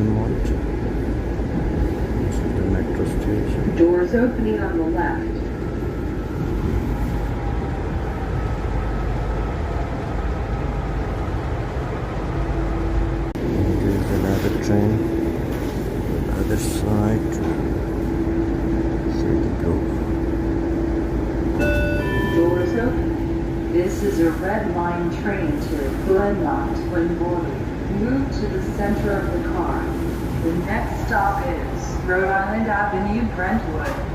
Glenmont. This is the metro station. Doors opening on the left. There's another train. Other side. There you go. Doors open. This is a red line train to Glenmont when boarding. Move to the center of the car. The next stop is Rhode Island Avenue, Brentwood.